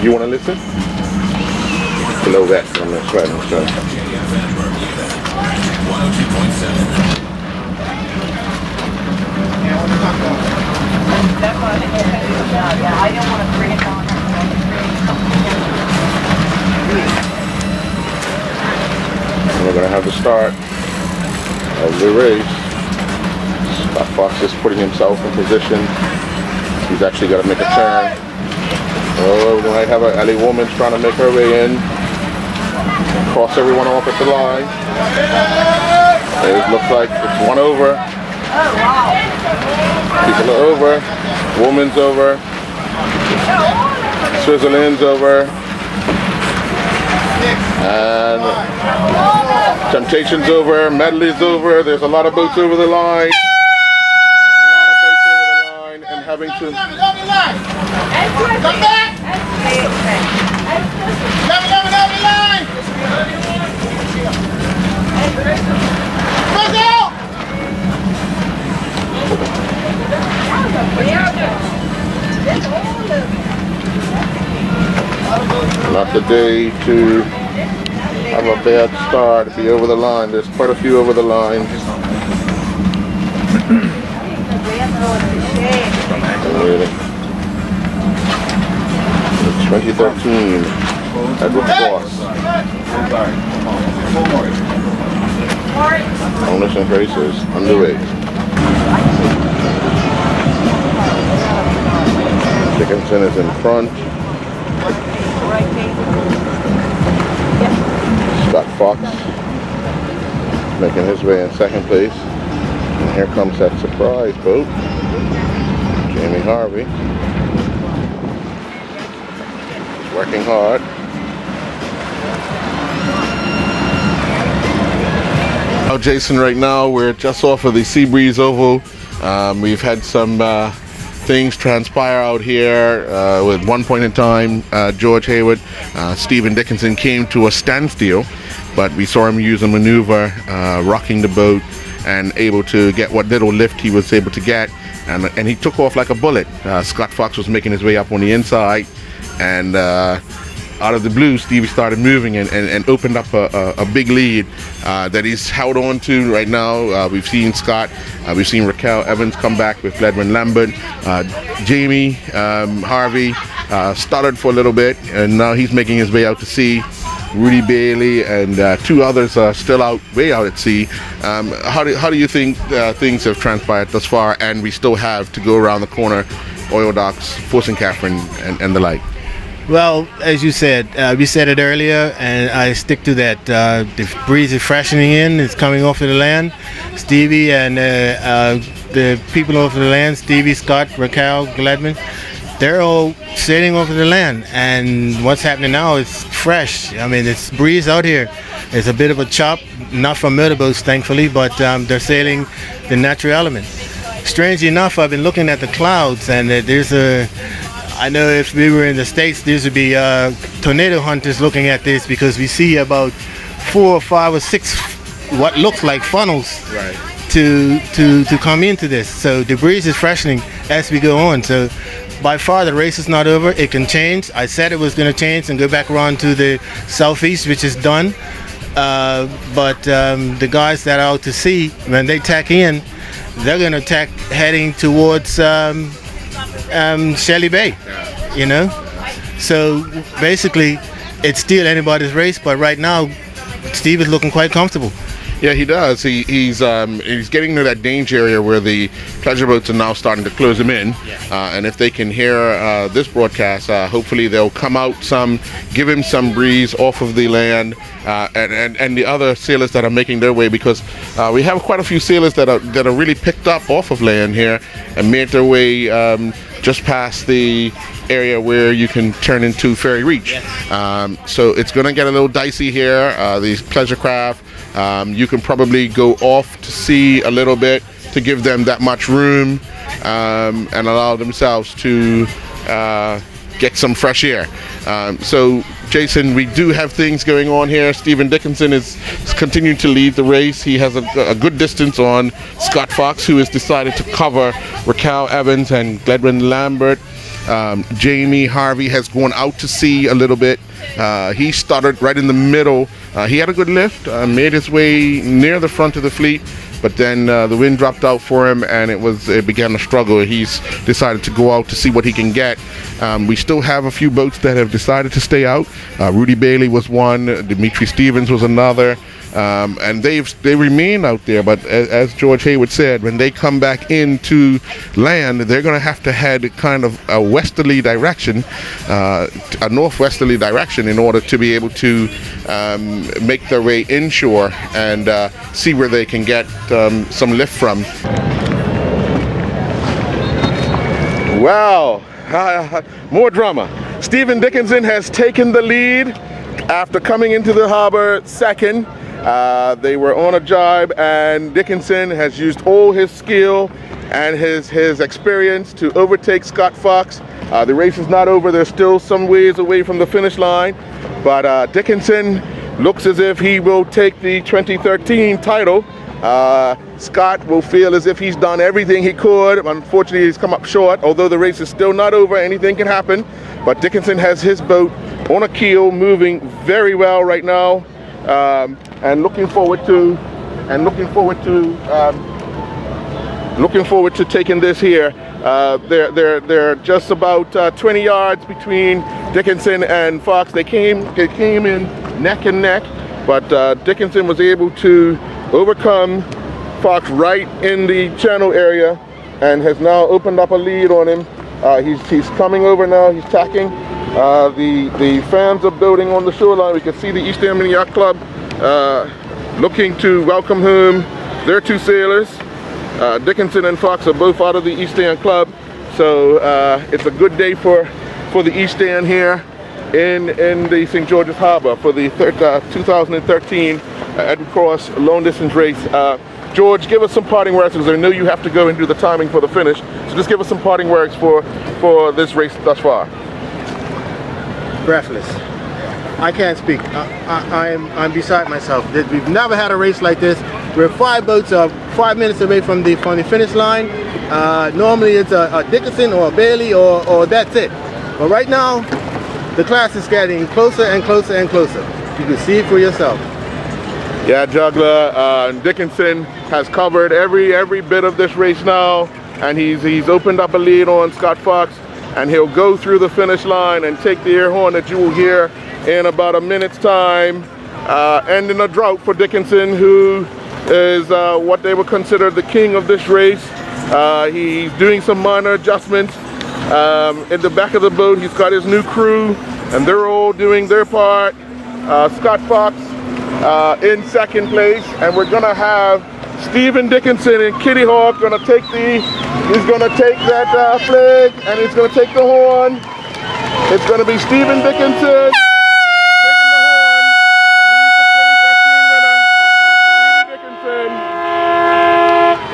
You want to listen? Below that on the slide. I don't want to bring it down. We're going to have the start of the race. Scott Fox is putting himself in position. He's actually got to make a turn. Oh, we might have a alley woman trying to make her way in. Cross everyone off at the line. It looks like it's one over. People are over. Woman's over. Switzerland's over. And Temptation's over. Medley's over. There's a lot of boats over the line. And having to... Come back! Not the day to have a bad start, to be over the line. There's quite a few over the line. Really. 2013 Edward Cross. Owners and racers underway. Dickinson is in front. Scott Fox making his way in second place. And here comes that surprise boat. Jamie Harvey. He's working hard. Now, Jason, right now we're just off of the Seabreeze Oval. We've had some things transpire out here. At one point in time, George Hayward, Stephen Dickinson came to a standstill, but we saw him use a maneuver, rocking the boat and able to get what little lift he was able to get, and he took off like a bullet. Scott Fox was making his way up on the inside, and out of the blue, Stevie started moving and opened up a big lead that he's held on to right now. We've seen Scott, we've seen Raquel Evans come back with Gledwin Lambert. Jamie Harvey stuttered for a little bit, and now he's making his way out to sea. Rudy Bailey and two others are still way out at sea. How do you think things have transpired thus far, and we still have to go around the corner, Oil Docks, Fort St. Catherine, and the like? Well, as you said, we said it earlier, and I stick to that. The breeze is freshening in, it's coming off of the land. Stevie and the people off of the land, Stevie, Scott, Raquel, Gledman, they're all sailing over the land, and what's happening now is fresh. I mean, it's breeze out here. It's a bit of a chop, not from motorboats, thankfully, but they're sailing the natural element. Strangely enough, I've been looking at the clouds, and I know if we were in the States, there would be tornado hunters looking at this, because we see about 4 or 5 or 6 what looks like funnels to come into this. So the breeze is freshening as we go on. So by far the race is not over. It can change. I said it was going to change and go back around to the southeast, which is done. But the guys that are out to sea, when they tack in, they're going to tack heading towards Shelley Bay, you know. So basically it's still anybody's race, but right now Steve is looking quite comfortable. Yeah, he does. He's getting to that danger area where the pleasure boats are now starting to close him in. And if they can hear this broadcast, hopefully they'll come out give him some breeze off of the land, and the other sailors that are making their way, because we have quite a few sailors that are really picked up off of land here and made their way just past the area where you can turn into Ferry Reach. So it's going to get a little dicey here. These pleasure craft, you can probably go off to sea a little bit to give them that much room and allow themselves to get some fresh air. So Jason, we do have things going on here. Stephen Dickinson is continuing to lead the race. He has a good distance on Scott Fox, who has decided to cover Raquel Evans and Gledwin Lambert. Jamie Harvey has gone out to sea a little bit. He started right in the middle. He had a good lift, made his way near the front of the fleet, but then the wind dropped out for him, and it began to struggle. He's decided to go out to see what he can get. We still have a few boats that have decided to stay out. Rudy Bailey was one, Dimitri Stevens was another. And they remain out there, but as George Hayward said, when they come back into land, they're going to head kind of a westerly direction, a northwesterly direction, in order to be able to make their way inshore and see where they can get some lift from. Wow, more drama. Stephen Dickinson has taken the lead after coming into the harbor second. They were on a jibe, and Dickinson has used all his skill and his experience to overtake Scott Fox. The race is not over. They're still some ways away from the finish line, but Dickinson looks as if he will take the 2013 title. Scott will feel as if he's done everything he could. Unfortunately, he's come up short. Although the race is still not over, anything can happen. But Dickinson has his boat on a keel, moving very well right now. And looking forward to taking this here. They're just about 20 yards between Dickinson and Fox. They came in neck and neck, but Dickinson was able to overcome Fox right in the channel area and has now opened up a lead on him. He's coming over now. He's tacking. The fans are building on the shoreline. We can see the East End Yacht Club looking to welcome home their two sailors. Dickinson and Fox are both out of the East End Club, so it's a good day for the East End here in the St. George's Harbor for the 2013 Edward Cross long distance race. George, give us some parting words, because I know you have to go and do the timing for the finish. So just give us some parting words for this race thus far. Breathless. I can't speak. I'm beside myself. We've never had a race like this. We're 5 boats 5 minutes away from the finish line. Normally it's a Dickinson or a Bailey or that's it. But right now, the class is getting closer and closer and closer. You can see it for yourself. Yeah, Juggler, Dickinson has covered every bit of this race now, and he's opened up a lead on Scott Fox, and he'll go through the finish line and take the air horn that you will hear in about a minute's time, ending a drought for Dickinson, who is what they would consider the king of this race. He's doing some minor adjustments. In the back of the boat, he's got his new crew, and they're all doing their part. Scott Fox in second place, and we're gonna have Stephen Dickinson and Kitty Hawk he's gonna take that flag, and he's gonna take the horn. It's gonna be Stephen Dickinson taking the horn, and he's the 2013 winner. Stephen Dickinson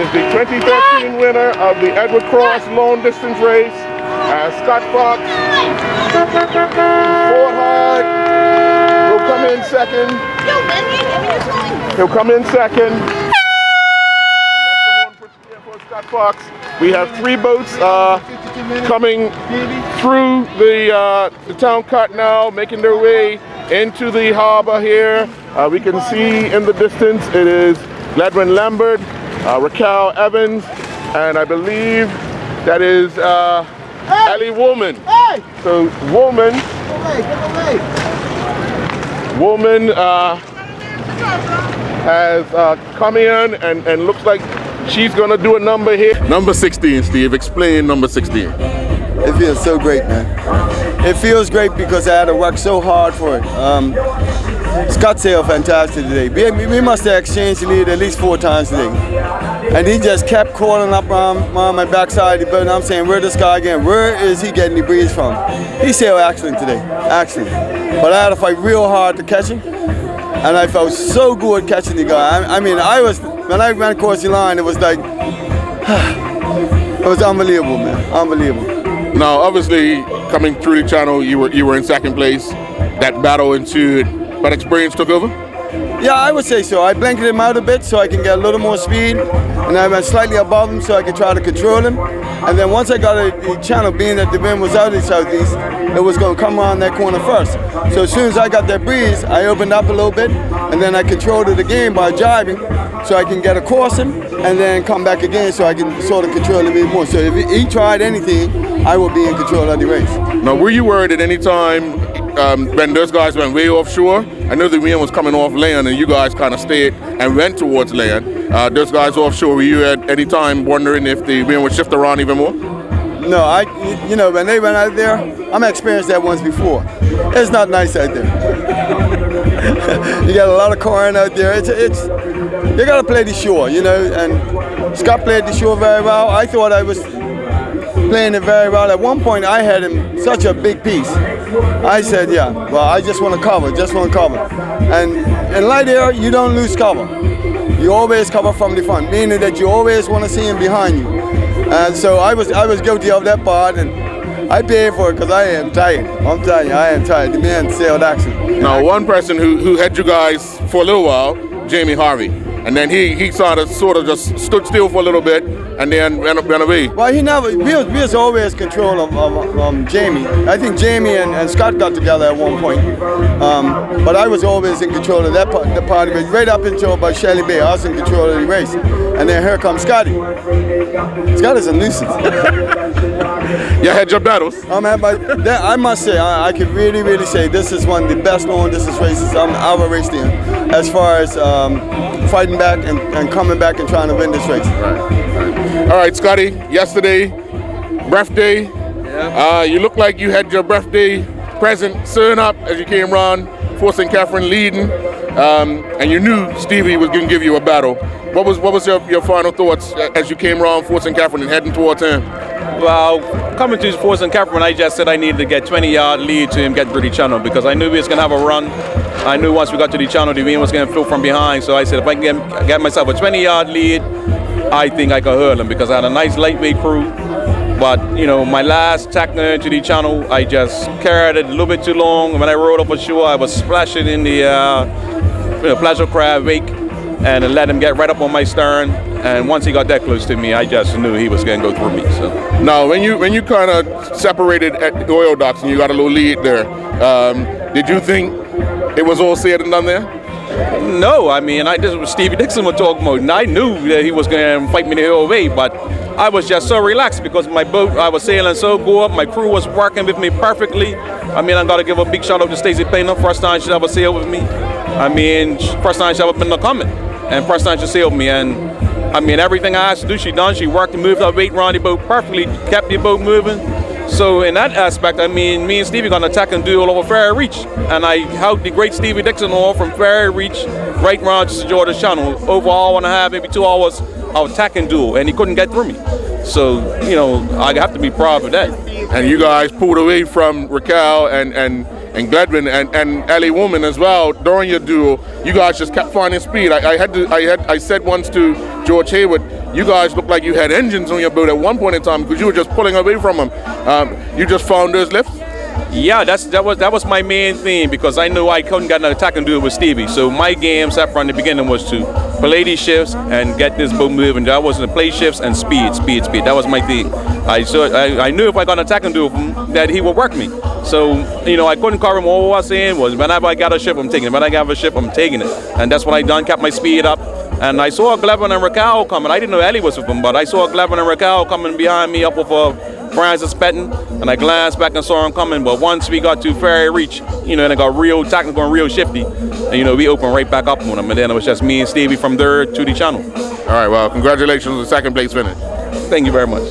is the 2013 winner of the Edward Cross long distance race. Scott Fox fought hard. Will come in second. He'll come in second. And that's the horn for Scott Fox. We have 3 boats coming through the town cut now, making their way into the harbor here. We can see in the distance it is Gladwin Lambert, Raquel Evans, and I believe that is Ellie Woolman. So Woolman has come in and looks like she's gonna do a number here. Number 16, Steve, explain number 16. It feels so great, man. It feels great because I had to work so hard for it. Scott sailed fantastic today. We must have exchanged the lead at least 4 times today. And he just kept calling up on my backside of the boat, and I'm saying, where's this guy again? Where is he getting the breeze from? He sailed excellent today, excellent. But I had to fight real hard to catch him, and I felt so good catching the guy. I mean, when I ran across the line, it was like, it was unbelievable, man, unbelievable. Now, obviously, coming through the channel, you were in second place. That battle ensued, but experience took over? Yeah, I would say so. I blanketed him out a bit so I can get a little more speed, and I went slightly above him so I could try to control him. And then once I got the channel, being that the wind was out of the southeast, it was going to come around that corner first. So as soon as I got that breeze, I opened up a little bit, and then I controlled it again by driving so I can get across him, and then come back again so I can sort of control him a bit more. So if he tried anything, I would be in control of the race. Now, were you worried at any time when those guys went way offshore? I know the wind was coming off land and you guys kind of stayed and went towards land. Those guys offshore, were you at any time wondering if the wind would shift around even more? No, when they went out there, I'm experienced that once before. It's not nice out there. You got a lot of current out there. You got to play the shore, and Scott played the shore very well. I thought I was playing it very well. At one point, I had him such a big piece. I said, yeah, well, I just want to cover. And in light air, you don't lose cover. You always cover from the front, meaning that you always want to see him behind you. And so I was guilty of that part, and I paid for it because I am tired. I'm telling you, I am tired. The man sailed action. Now, one person who had you guys for a little while, Jamie Harvey, and then he sort of just stood still for a little bit and then ran away. Well, we was always control of Jamie. I think Jamie and Scott got together at one point, but I was always in control of the part of it, right up until about Shelley Bay. I was in control of the race, and then here comes Scotty. Scott is a nuisance. You had your battles. I must say, I can really say this is one of the best long distance races I've ever raced in, as far as fighting back and coming back and trying to win this race. Right. All right, Scotty, yesterday, breath day. Yeah. You look like you had your breath day present soon up as you came around, forcing Catherine leading, and you knew Stevie was going to give you a battle. What was your final thoughts as you came around, forcing Catherine and heading towards him? Well, coming to forcing Catherine, I just said I needed to get 20-yard lead to him get through the channel because I knew we was going to have a run. I knew once we got to the channel, the wind was going to fill from behind. So I said if I can get myself a 20-yard lead, I think I could hurdle him because I had a nice lightweight crew. But, my last tack into the channel, I just carried it a little bit too long. When I rode up ashore, I was splashing in the pleasure crab wake and let him get right up on my stern. And once he got that close to me, I just knew he was going to go through me. So now, when you kind of separated at the oil docks and you got a little lead there, did you think it was all said and done there? No, I mean, this was Stevie Dixon was talking about, and I knew that he was going to fight me the whole way, but I was just so relaxed because my boat, I was sailing so good, my crew was working with me perfectly. I mean, I got to give a big shout out to Stacey Payne, first time she ever sailed with me. I mean, first time she ever been to Comment, and first time she sailed with me, and I mean, everything I asked to do, she done. She worked and moved her weight around the boat perfectly, kept the boat moving. So in that aspect, I mean, me and Stevie got an attack and duel over Ferry Reach. And I helped the great Stevie Dixon on from Ferry Reach right around to Georgia Channel. Over an hour and a half, maybe 2 hours of attack and duel, and he couldn't get through me. So, I have to be proud of that. And you guys pulled away from Raquel and Gledwin and Ellie Woman as well during your duel. You guys just kept finding speed. I said once to George Hayward, you guys looked like you had engines on your boat at one point in time because you were just pulling away from them. You just found those lifts? Yeah, that was my main thing because I knew I couldn't get an attack and duel with Stevie. So my game set from the beginning was to play these shifts and get this boat moving. That was to play shifts and speed. That was my thing. I knew if I got an attack and duel with him that he would work me. So, I couldn't cover him. All I was saying was whenever I got a ship, I'm taking it. When I got a ship, I'm taking it. And that's what I done, kept my speed up. And I saw Gledwin and Raquel coming. I didn't know Ellie was with him, but I saw Gledwin and Raquel coming behind me up with Francis Petton. And I glanced back and saw him coming. But once we got to Ferry Reach, and it got real technical and real shifty. And, we opened right back up on them. And then it was just me and Stevie from there to the channel. All right, well, congratulations on the second place finish. Thank you very much.